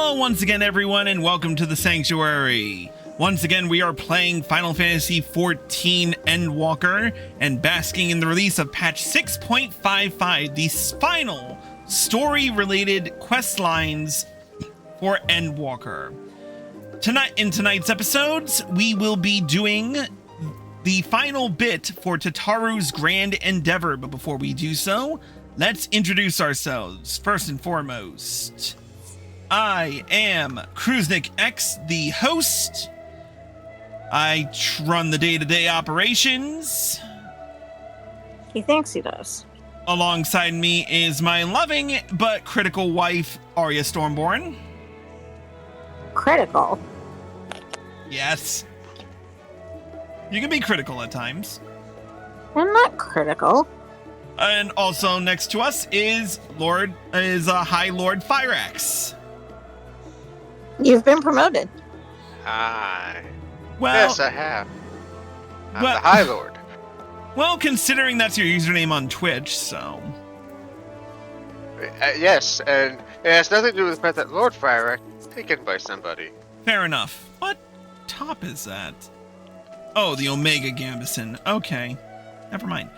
Hello once again, everyone, and welcome to the Sanctuary. Once again, we are playing Final Fantasy XIV Endwalker and basking in the release of patch 6.55, the final story-related quest lines for Endwalker. In tonight's episodes, we will be doing the final bit for Tataru's grand endeavor, but before we do so, let's introduce ourselves. First and foremost, I am Kruznik X, the host. I run the day-to-day operations. He thinks he does. Alongside me is my loving but critical wife, Arya Stormborn. Critical? Yes. You can be critical at times. I'm not critical. And also next to us is High Lord Fyrax. You've been promoted. Hi. Well, yes, I have. I'm the High Lord. Well, considering that's your username on Twitch, so... Yes, and it has nothing to do with the fact that Lord Fire is taken by somebody. Fair enough. What top is that? Oh, the Omega Gambison. Okay. Never mind.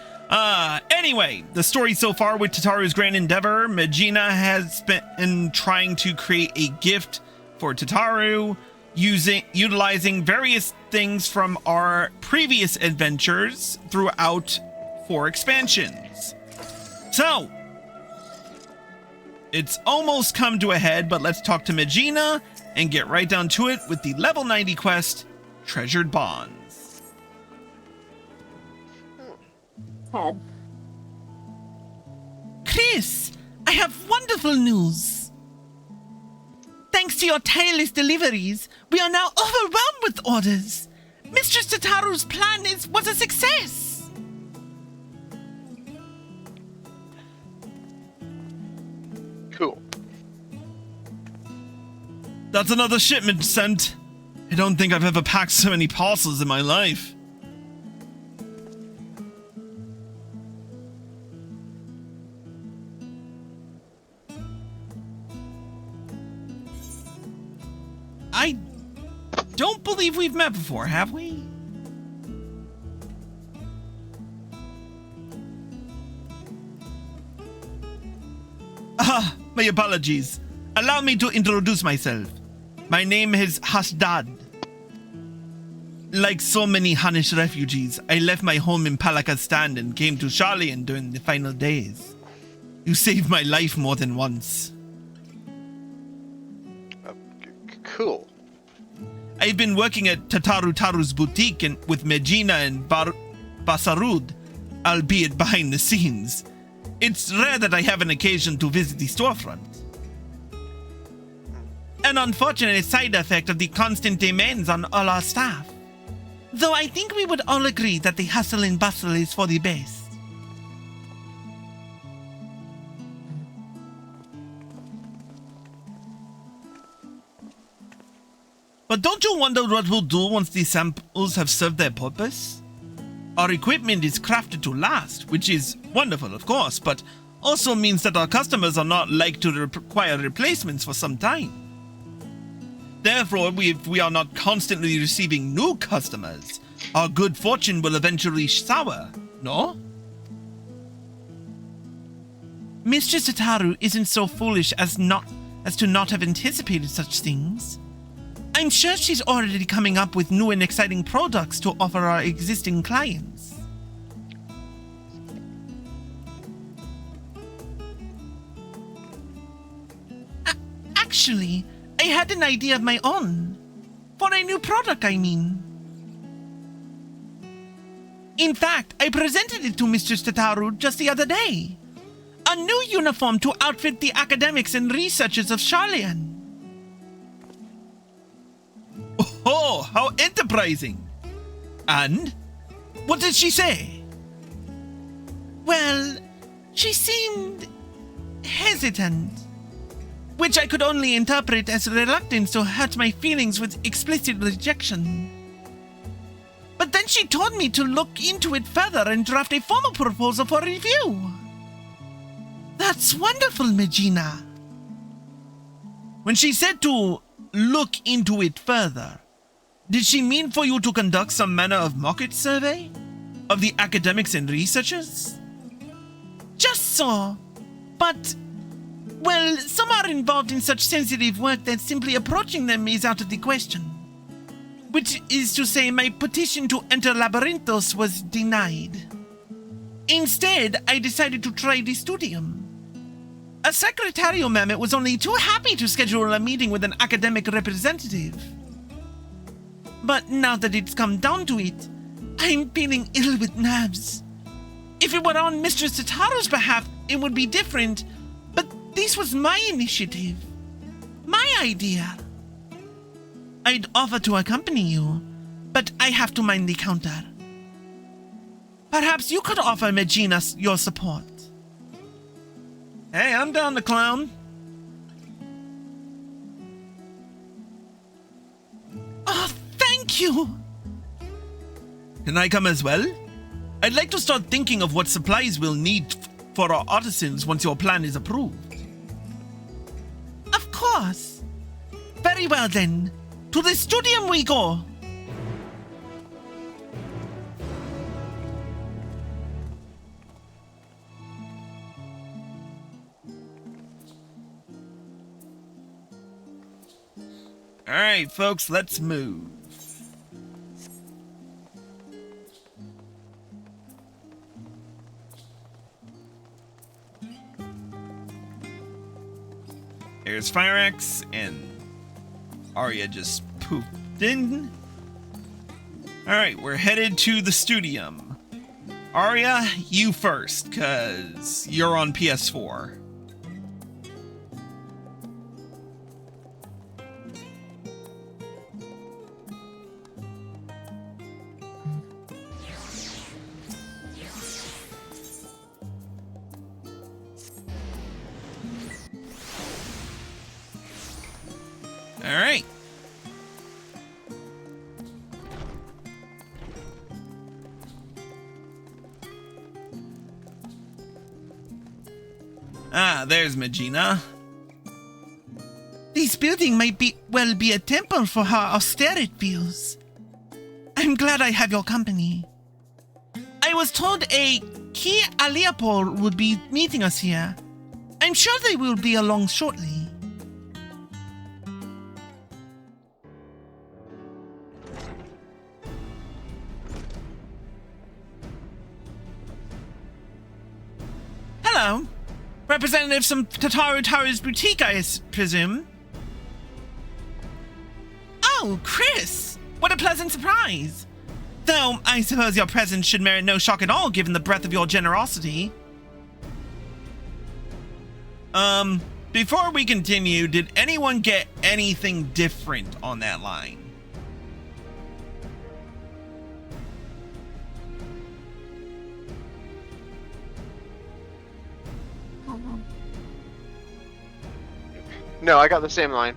Anyway, the story so far with Tataru's grand endeavor, Mehdjina has been trying to create a gift for Tataru, utilizing various things from our previous adventures throughout 4 expansions. So, it's almost come to a head, but let's talk to Mehdjina and get right down to it with the level 90 quest, Treasured Bonds. Head. Chris, I have wonderful news. Thanks to your tireless deliveries, we are now overwhelmed with orders. Mistress Tataru's plan was a success. Cool. That's another shipment sent. I don't think I've ever packed so many parcels in my life. I don't believe we've met before, have we? My apologies. Allow me to introduce myself. My name is Hasdad. Like so many Hanish refugees, I left my home in Palakistan and came to Sharlayan during the final days. You saved my life more than once. Cool. I've been working at Taru's boutique with Mehdjina and Basarud, albeit behind the scenes. It's rare that I have an occasion to visit the storefront. An unfortunate side effect of the constant demands on all our staff. Though I think we would all agree that the hustle and bustle is for the best. But don't you wonder what we'll do once the samples have served their purpose? Our equipment is crafted to last, which is wonderful, of course, but also means that our customers are not like to require replacements for some time. Therefore, if we are not constantly receiving new customers, our good fortune will eventually sour, no? Mistress Tataru isn't so foolish as to not have anticipated such things. I'm sure she's already coming up with new and exciting products to offer our existing clients. Actually, I had an idea of my own. For a new product, I mean. In fact, I presented it to Mistress Tataru just the other day. A new uniform to outfit the academics and researchers of Sharlayan. Oh, how enterprising! And? What did she say? Well, she seemed hesitant, which I could only interpret as reluctance to hurt my feelings with explicit rejection. But then she told me to look into it further and draft a formal proposal for review. That's wonderful, Mehdjina. When she said to look into it further, did she mean for you to conduct some manner of market survey of the academics and researchers? Just so. But, well, some are involved in such sensitive work that simply approaching them is out of the question. Which is to say, my petition to enter Labyrinthos was denied. Instead, I decided to try the studium. A secretarial mammoth was only too happy to schedule a meeting with an academic representative. But now that it's come down to it, I'm feeling ill with nerves. If it were on Mistress Tataru's behalf, it would be different, but this was my initiative. My idea. I'd offer to accompany you, but I have to mind the counter. Perhaps you could offer Mehdjina your support. Hey, I'm down to clown. Oh, thank you! Can I come as well? I'd like to start thinking of what supplies we'll need for our artisans once your plan is approved. Of course. Very well then. To the studium we go. All right, folks, let's move. There's Firex, and Arya just pooped in. Alright, we're headed to the studium. Arya, you first, because you're on PS4. Alright. Ah, there's Mehdjina. This building might be a temple for how austere it feels. I'm glad I have your company. I was told a Ki Aliapol would be meeting us here. I'm sure they will be along shortly. Hello. Representative from Tataru Taru's boutique, I presume. Oh, Chris! What a pleasant surprise! Though, I suppose your presence should merit no shock at all given the breadth of your generosity. Before we continue, did anyone get anything different on that line? No, I got the same line.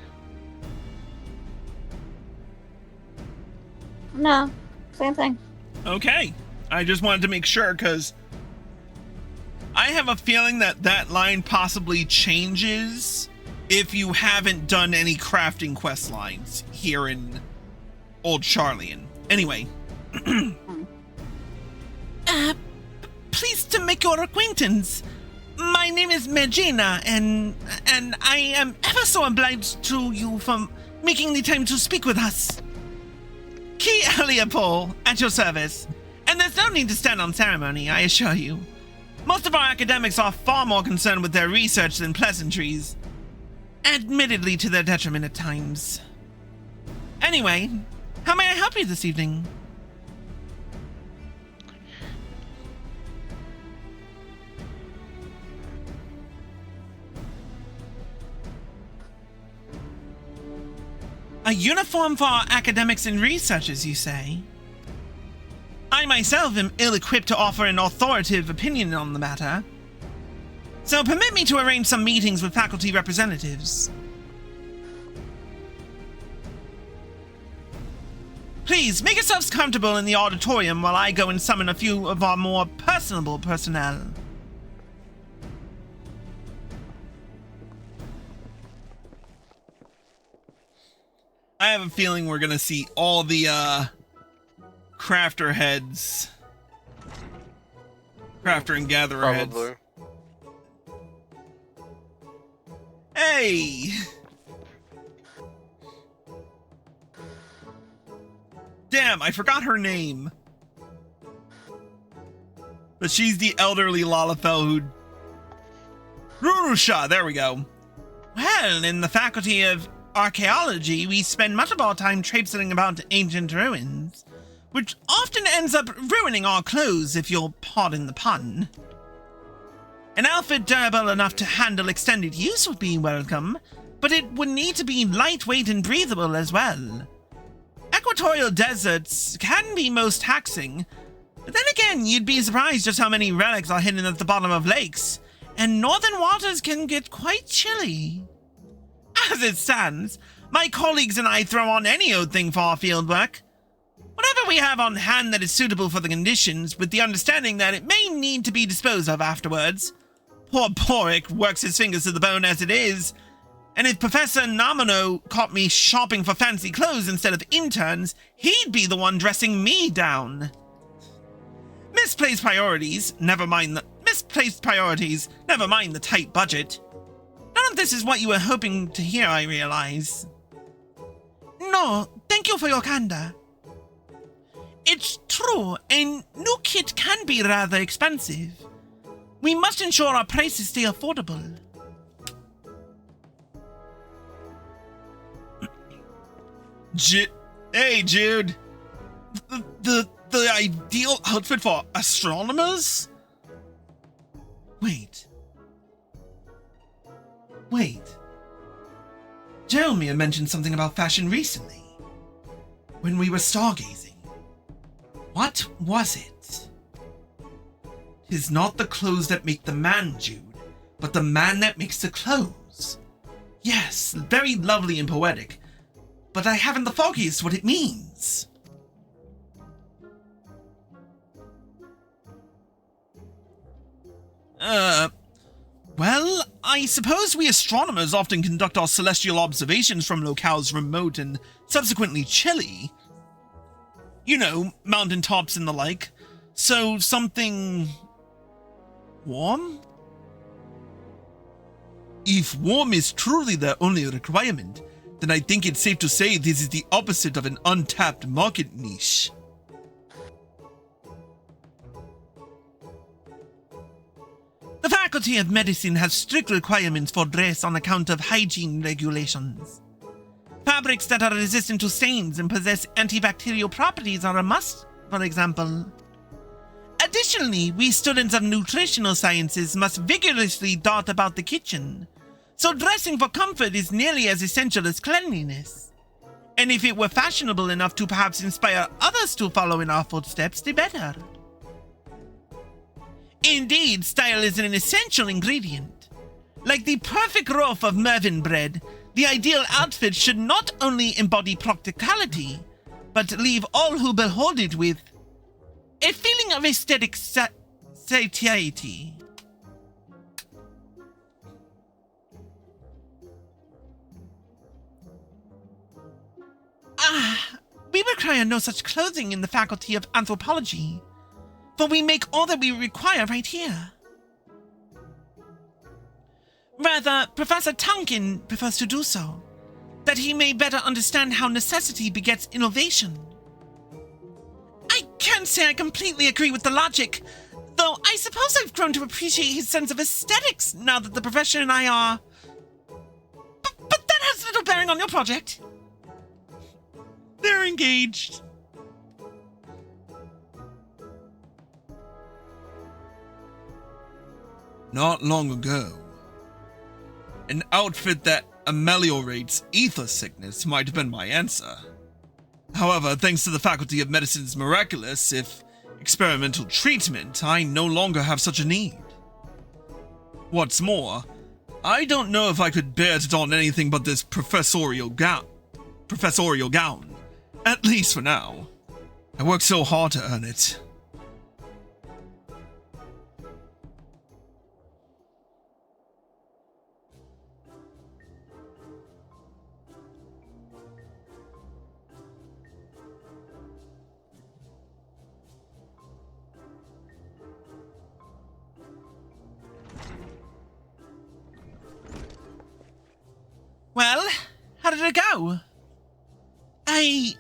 No, same thing. Okay. I just wanted to make sure, because I have a feeling that that line possibly changes if you haven't done any crafting quest lines here in Old Charlian. Anyway. Pleased to make your acquaintance. My name is Mehdjina, and I am ever so obliged to you for making the time to speak with us. Ki Aliapol, at your service. And there's no need to stand on ceremony, I assure you. Most of our academics are far more concerned with their research than pleasantries. Admittedly to their detriment at times. Anyway, how may I help you this evening? A uniform for our academics and researchers, you say? I myself am ill-equipped to offer an authoritative opinion on the matter. So permit me to arrange some meetings with faculty representatives. Please, make yourselves comfortable in the auditorium while I go and summon a few of our more personable personnel. I have a feeling we're gonna see all the crafter heads. Crafter and gatherer heads. Probably. Hey! Damn, I forgot her name. But she's the elderly Lalafell who... Rurusha, there we go. Well, in the Faculty of Archaeology, we spend much of our time traipsing about ancient ruins, which often ends up ruining our clothes, if you'll pardon the pun. An outfit durable enough to handle extended use would be welcome, but it would need to be lightweight and breathable as well. Equatorial deserts can be most taxing, but then again, you'd be surprised just how many relics are hidden at the bottom of lakes, and northern waters can get quite chilly. As it stands, my colleagues and I throw on any old thing for our field work. Whatever we have on hand that is suitable for the conditions, with the understanding that it may need to be disposed of afterwards. Poor Porik works his fingers to the bone as it is, and if Professor Namino caught me shopping for fancy clothes instead of interns, he'd be the one dressing me down. Misplaced priorities, never mind the tight budget. None of this is what you were hoping to hear, I realize. No, thank you for your candor. It's true, a new kit can be rather expensive. We must ensure our prices stay affordable. Hey, Jude. The ideal outfit for astronomers? Wait. Jeremy had mentioned something about fashion recently. When we were stargazing. What was it? 'Tis not the clothes that make the man, Jude, but the man that makes the clothes. Yes, very lovely and poetic, but I haven't the foggiest what it means. Well, I suppose we astronomers often conduct our celestial observations from locales remote and subsequently chilly. You know, mountain tops and the like. So something... warm? If warm is truly their only requirement, then I think it's safe to say this is the opposite of an untapped market niche. The Faculty of Medicine has strict requirements for dress on account of hygiene regulations. Fabrics that are resistant to stains and possess antibacterial properties are a must, for example. Additionally, we students of nutritional sciences must vigorously dart about the kitchen, so dressing for comfort is nearly as essential as cleanliness. And if it were fashionable enough to perhaps inspire others to follow in our footsteps, the better. Indeed, style is an essential ingredient. Like the perfect loaf of Mervyn bread, the ideal outfit should not only embody practicality, but leave all who behold it with a feeling of aesthetic satiety. We require no such clothing in the Faculty of Anthropology, for we make all that we require right here. Rather, Professor Tonkin prefers to do so, that he may better understand how necessity begets innovation. I can't say I completely agree with the logic, though I suppose I've grown to appreciate his sense of aesthetics now that the professor and I are... But that has little bearing on your project. They're engaged. Not long ago, an outfit that ameliorates ether sickness might have been my answer. However, thanks to the Faculty of Medicine's miraculous, if experimental treatment, I no longer have such a need. What's more, I don't know if I could bear to don anything but this professorial gown. At least for now. I worked so hard to earn it. Well, how did it go? I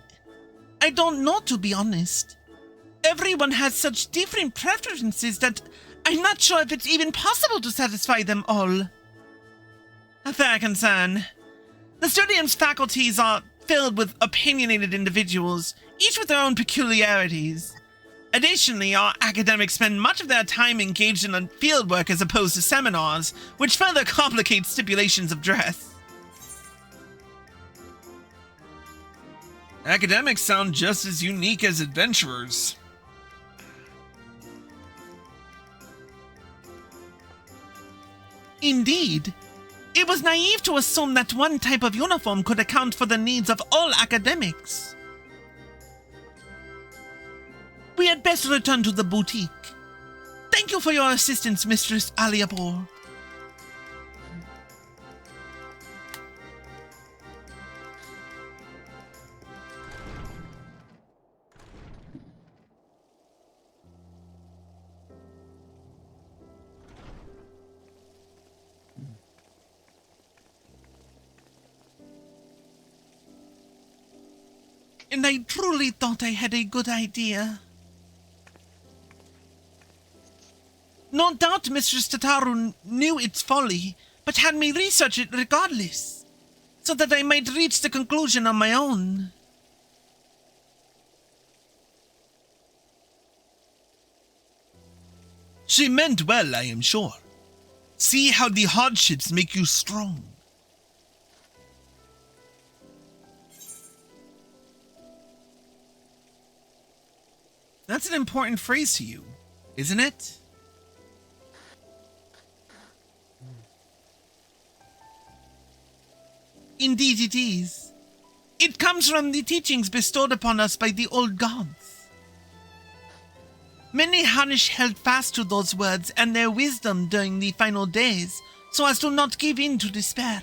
don't know, to be honest. Everyone has such different preferences that I'm not sure if it's even possible to satisfy them all. A fair concern. The Studium's faculties are filled with opinionated individuals, each with their own peculiarities. Additionally, our academics spend much of their time engaged in fieldwork as opposed to seminars, which further complicates stipulations of dress. Academics sound just as unique as adventurers. Indeed. It was naive to assume that one type of uniform could account for the needs of all academics. We had best return to the boutique. Thank you for your assistance, Mistress Aliabor. And I truly thought I had a good idea. No doubt Mistress Tataru knew its folly, but had me research it regardless, so that I might reach the conclusion on my own. She meant well, I am sure. See how the hardships make you strong. That's an important phrase to you, isn't it? Indeed it is. It comes from the teachings bestowed upon us by the old gods. Many Hanish held fast to those words and their wisdom during the final days, so as to not give in to despair.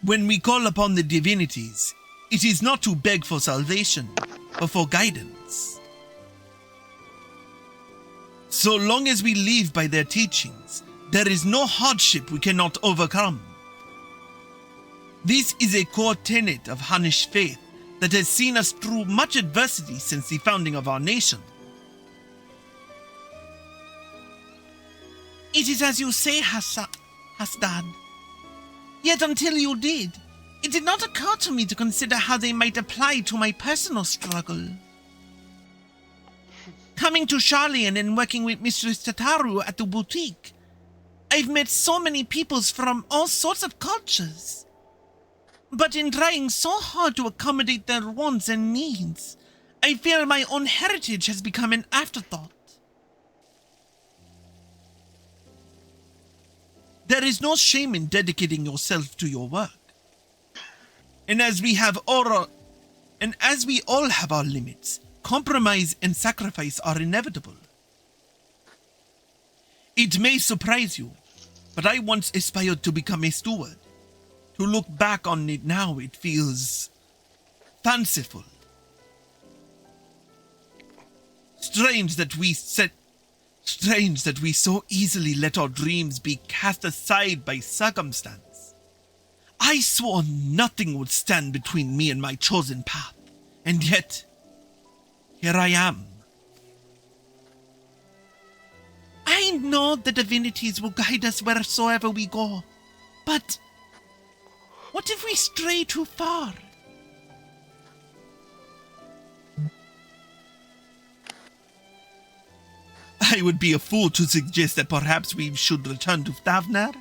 When we call upon the divinities, it is not to beg for salvation, but for guidance. So long as we live by their teachings, there is no hardship we cannot overcome. This is a core tenet of Hanish faith that has seen us through much adversity since the founding of our nation. It is as you say, Hasdad. Yet until you did, it did not occur to me to consider how they might apply to my personal struggle. Coming to Charlian and working with Mistress Tataru at the boutique, I've met so many peoples from all sorts of cultures. But in trying so hard to accommodate their wants and needs, I feel my own heritage has become an afterthought. There is no shame in dedicating yourself to your work. And as we all have our limits, compromise and sacrifice are inevitable. It may surprise you, but I once aspired to become a steward. To look back on it now, it feels fanciful. Strange that we so easily let our dreams be cast aside by circumstance. I swore nothing would stand between me and my chosen path, and yet, here I am. I know the divinities will guide us wheresoever we go, but what if we stray too far? I would be a fool to suggest that perhaps we should return to Thavnar.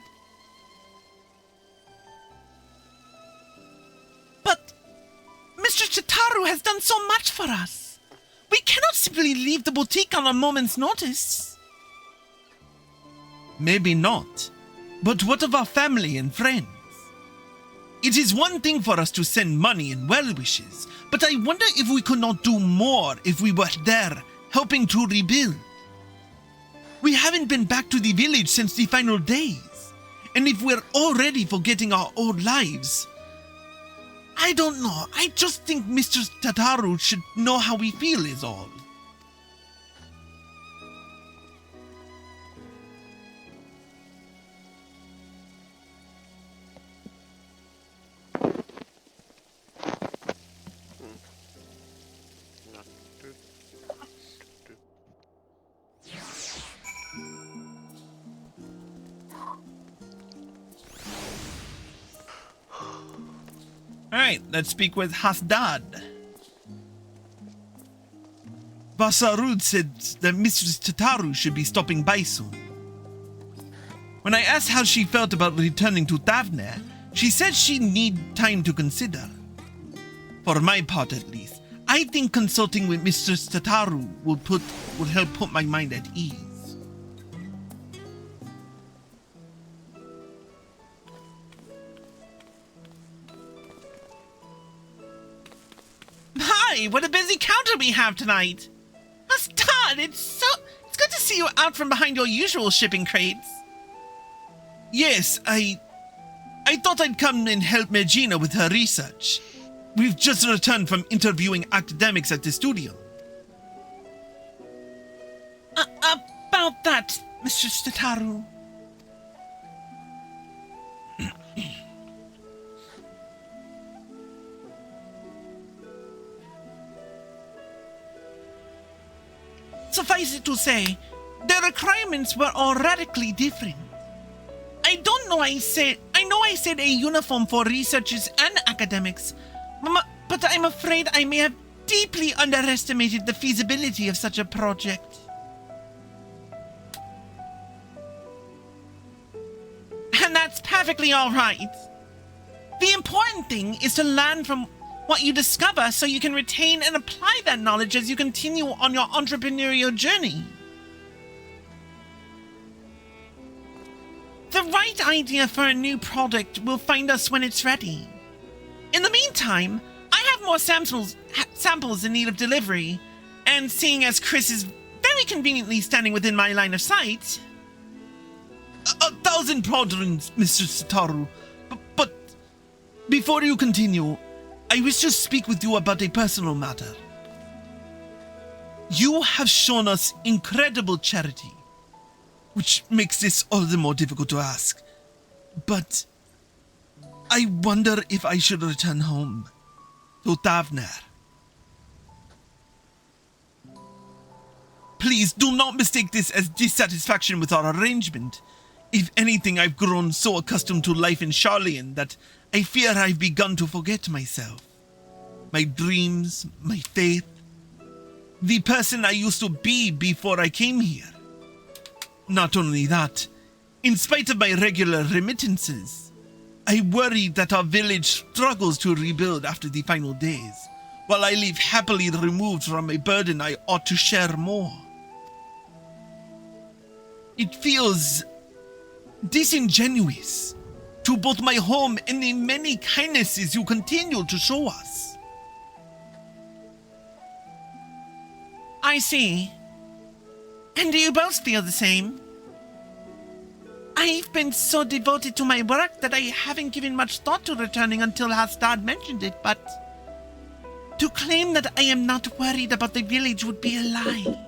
But Mr. Chitaru has done so much for us. We cannot simply leave the boutique on a moment's notice. Maybe not. But what of our family and friends? It is one thing for us to send money and well wishes, but I wonder if we could not do more if we were there, helping to rebuild. We haven't been back to the village since the final days. And if we're already forgetting our old lives, I don't know. I just think Mr. Tataru should know how we feel is all. Alright, let's speak with Hasdad. Basarud said that Mistress Tataru should be stopping by soon. When I asked how she felt about returning to Tavner, she said she'd need time to consider. For my part at least, I think consulting with Mistress Tataru would help put my mind at ease. Hi, what a busy counter we have tonight. Hasdad, it's good to see you out from behind your usual shipping crates. Yes, I thought I'd come and help Mehdjina with her research. We've just returned from interviewing academics at the studio. About that, Mr. Tataru. Suffice it to say, the requirements were all radically different. I know I said a uniform for researchers and academics, but I'm afraid I may have deeply underestimated the feasibility of such a project. And that's perfectly all right. The important thing is to learn from what you discover so you can retain and apply that knowledge as you continue on your entrepreneurial journey. The right idea for a new product will find us when it's ready. In the meantime, I have more samples in need of delivery, and seeing as Chris is very conveniently standing within my line of sight... 1,000 pardons, Mr. Tataru, but before you continue, I wish to speak with you about a personal matter. You have shown us incredible charity, which makes this all the more difficult to ask. But I wonder if I should return home to Tavner. Please do not mistake this as dissatisfaction with our arrangement. If anything, I've grown so accustomed to life in Charlian that I fear I've begun to forget myself. My dreams, my faith, the person I used to be before I came here. Not only that, in spite of my regular remittances, I worry that our village struggles to rebuild after the final days, while I live happily removed from a burden I ought to share more. It feels disingenuous to both my home and the many kindnesses you continue to show us. I see. And do you both feel the same? I've been so devoted to my work that I haven't given much thought to returning until Hasdad mentioned it, but to claim that I am not worried about the village would be a lie.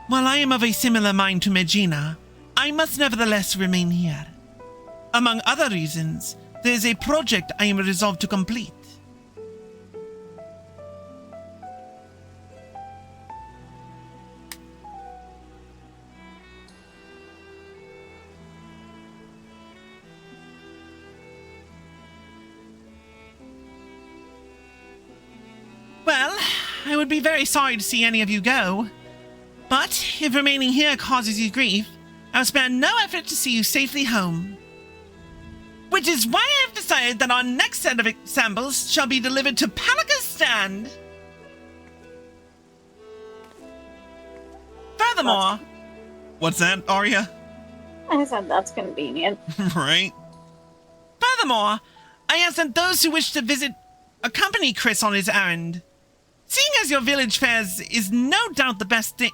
While I am of a similar mind to Mehdjina, I must nevertheless remain here. Among other reasons, there is a project I am resolved to complete. Well, I would be very sorry to see any of you go. But if remaining here causes you grief, I will spare no effort to see you safely home. Which is why I have decided that our next set of samples shall be delivered to Palika's stand. Furthermore... What's that, Arya? I said that's convenient. Right? Furthermore, I ask that those who wish to visit accompany Chris on his errand. Seeing as your village fairs is no doubt the best thing...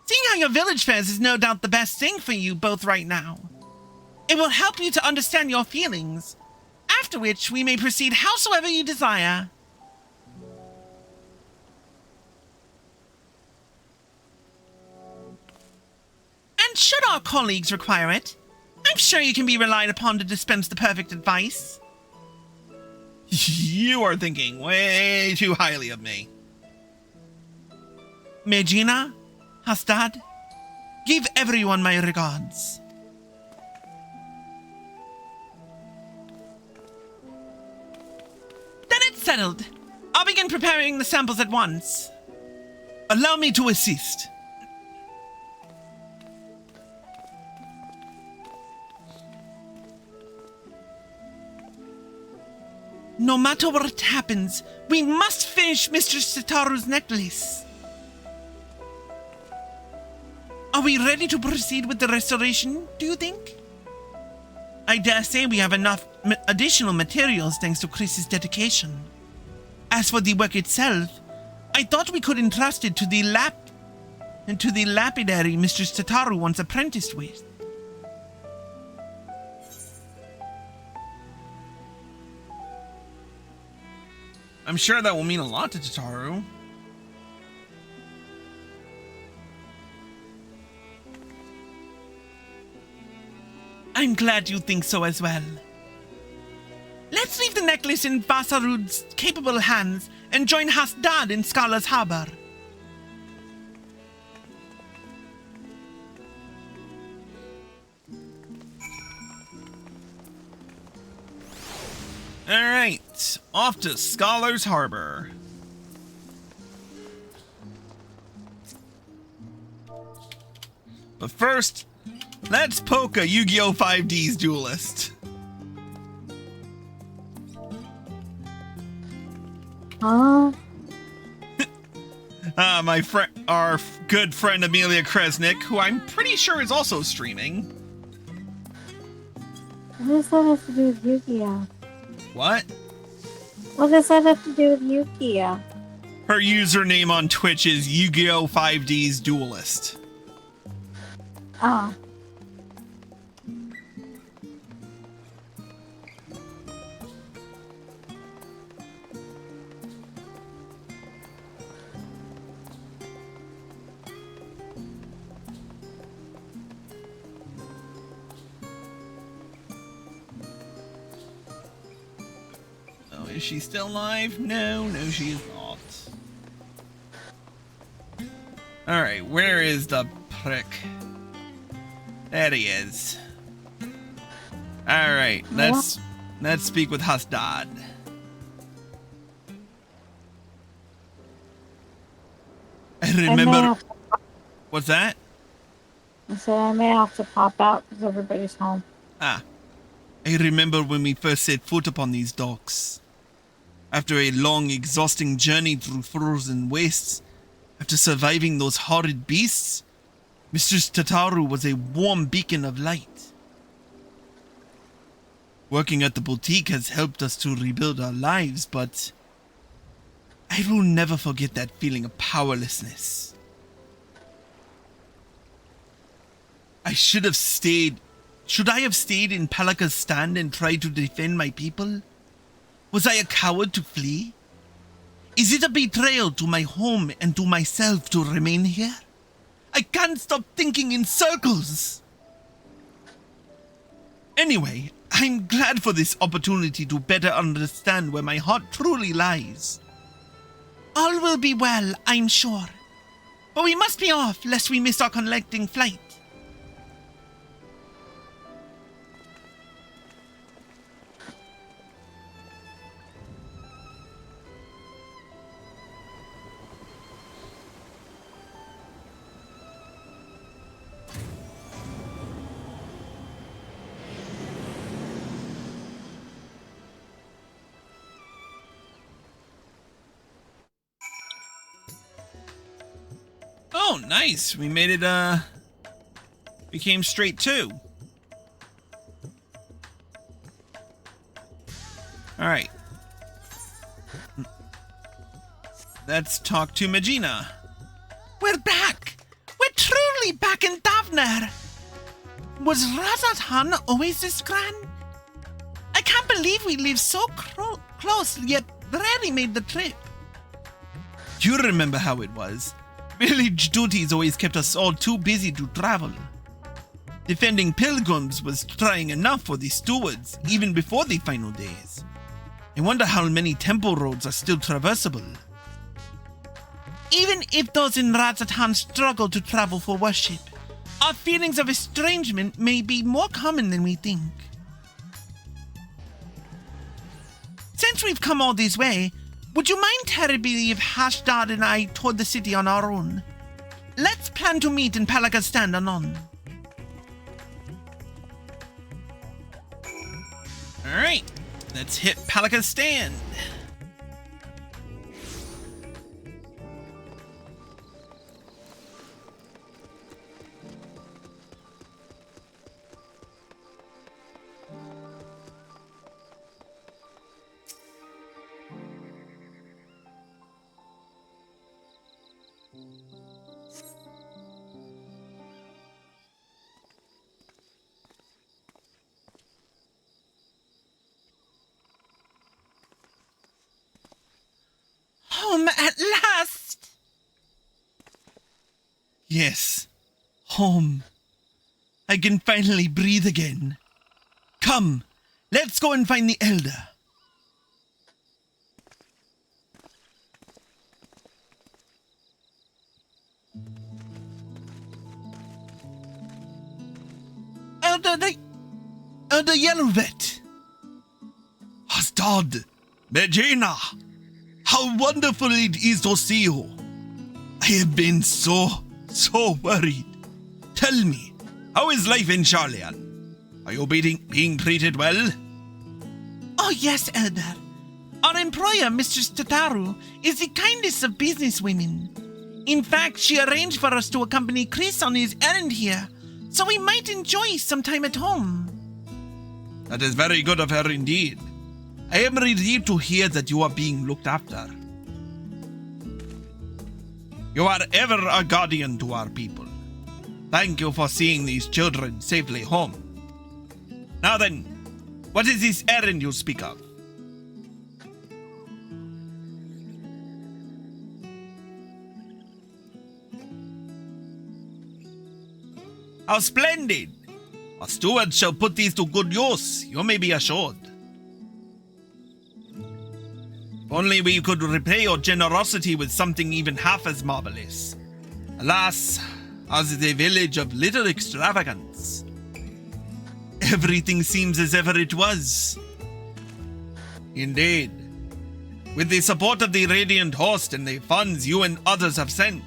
Seeing how your village fairs is no doubt the best thing for you both right now. It will help you to understand your feelings, after which we may proceed howsoever you desire. And should our colleagues require it, I'm sure you can be relied upon to dispense the perfect advice. You are thinking way too highly of me. Mehdjina, Hastad, give everyone my regards. Then it's settled. I'll begin preparing the samples at once. Allow me to assist. No matter what happens, we must finish Mistress Sitaru's necklace. Are we ready to proceed with the restoration, do you think? I dare say we have enough additional materials thanks to Chris's dedication. As for the work itself, I thought we could entrust it to the lapidary Mistress Sitaru once apprenticed with. I'm sure that will mean a lot to Tataru. I'm glad you think so as well. Let's leave the necklace in Vasarud's capable hands and join Hasdad in Scala's harbor. Alright, off to Scholar's Harbor. But first, let's poke a Yu-Gi-Oh! 5D's duelist. Huh? Our good friend Amelia Kresnik, who I'm pretty sure is also streaming. What does that have to do with Yu-Gi-Oh? What? What does that have to do with Yu-Gi-Oh? Her username on Twitch is Yu-Gi-Oh! 5D's duelist. Oh. Oh, is she still alive? No, she is not. Alright, where is the prick? There he is. Alright, let's speak with Hasdad. I remember. What's that? I said I may have to pop out because everybody's home. Ah. I remember when we first set foot upon these docks. After a long, exhausting journey through frozen wastes, after surviving those horrid beasts, Mistress Tataru was a warm beacon of light. Working at the boutique has helped us to rebuild our lives, but I will never forget that feeling of powerlessness. Should I have stayed in Palaka's stand and tried to defend my people? Was I a coward to flee? Is it a betrayal to my home and to myself to remain here? I can't stop thinking in circles. Anyway, I'm glad for this opportunity to better understand where my heart truly lies. All will be well, I'm sure. But we must be off lest we miss our connecting flight. Oh, nice. We made it, we came straight to. Alright. let's talk to Mehdjina. We're back! We're truly back in Davner! Was Razathan always this grand? I can't believe we live so close, yet rarely made the trip. You remember how it was. Village duties always kept us all too busy to travel. Defending pilgrims was trying enough for the stewards, even before the final days. I wonder how many temple roads are still traversable. Even if those in Razathan struggle to travel for worship, our feelings of estrangement may be more common than we think. Since we've come all this way, would you mind terribly if Hashdad and I toured the city on our own? Let's plan to meet in Palakastan anon. Alright, let's hit Palakastan. Home at last! Yes, home. I can finally breathe again. Come, let's go and find the Elder. Elder Yellowvet. Hashtag, Mehdjina. How wonderful it is to see you. I have been so worried. Tell me, how is life in Sharlayan? Are you being treated well? Oh yes, Elder. Our employer, Mistress Tataru, is the kindest of businesswomen. In fact, she arranged for us to accompany Chris on his errand here, so we might enjoy some time at home. That is very good of her indeed. I am relieved to hear that you are being looked after. You are ever a guardian to our people. Thank you for seeing these children safely home. Now then, what is this errand you speak of? How splendid! Our stewards shall put these to good use, you may be assured. If only we could repay your generosity with something even half as marvelous. Alas, ours is a village of little extravagance. Everything seems as ever it was. Indeed. With the support of the Radiant Host and the funds you and others have sent,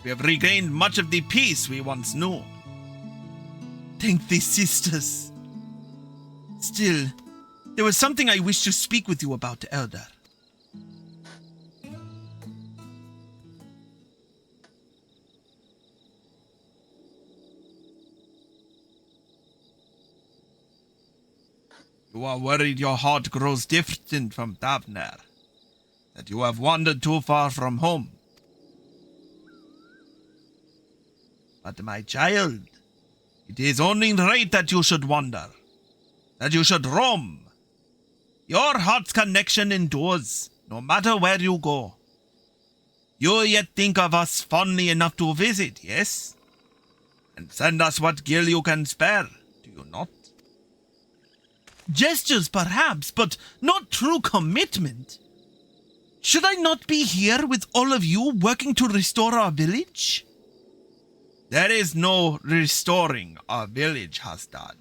we have regained much of the peace we once knew. Thank the sisters. Still, there was something I wish to speak with you about, Elder. You are worried your heart grows distant from Davner, that you have wandered too far from home. But my child, it is only right that you should wander, that you should roam. Your heart's connection endures, no matter where you go. You yet think of us fondly enough to visit, yes? And send us what gil you can spare, do you not? Gestures, perhaps, but not true commitment. Should I not be here with all of you working to restore our village? There is no restoring our village, Hashtag.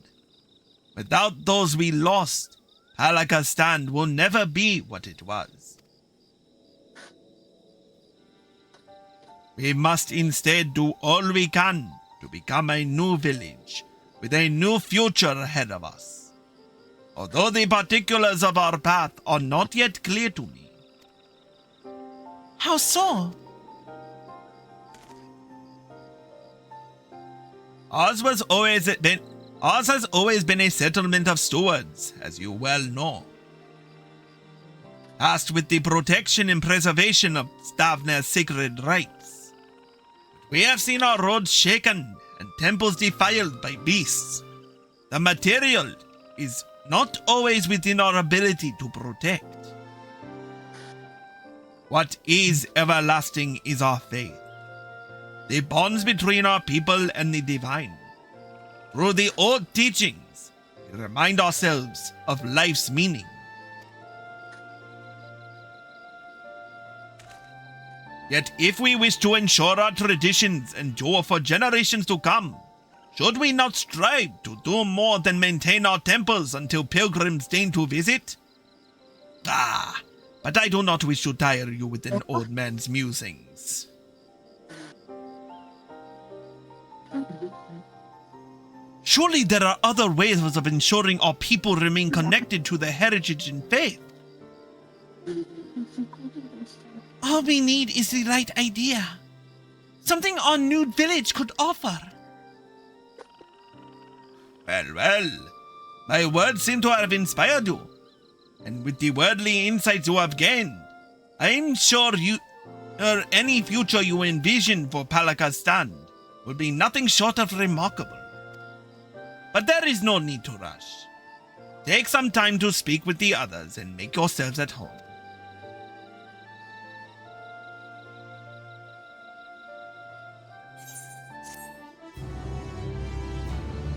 Without those we lost, Palakastan will never be what it was. We must instead do all we can to become a new village, with a new future ahead of us. Although the particulars of our path are not yet clear to me. How so? Ours has always been a settlement of stewards, as you well know. tasked with the protection and preservation of Stavner's sacred rites. We have seen our roads shaken and temples defiled by beasts. The material is not always within our ability to protect. What is everlasting is our faith, the bonds between our people and the divine. Through the old teachings, we remind ourselves of life's meaning. Yet if we wish to ensure our traditions endure for generations to come, should we not strive to do more than maintain our temples until pilgrims deign to visit? But I do not wish to tire you with an old man's musings. Surely there are other ways of ensuring our people remain connected to their heritage and faith. All we need is the right idea. Something our new village could offer. Well, my words seem to have inspired you. And with the worldly insights you have gained, I'm sure any future you envision for Palaka's stand will be nothing short of remarkable. But there is no need to rush. Take some time to speak with the others and make yourselves at home.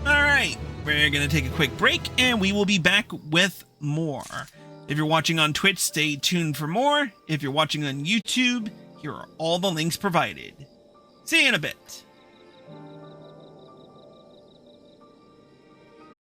Alright, we're going to take a quick break and we will be back with more. If you're watching on Twitch, stay tuned for more. If you're watching on YouTube, here are all the links provided. See you in a bit.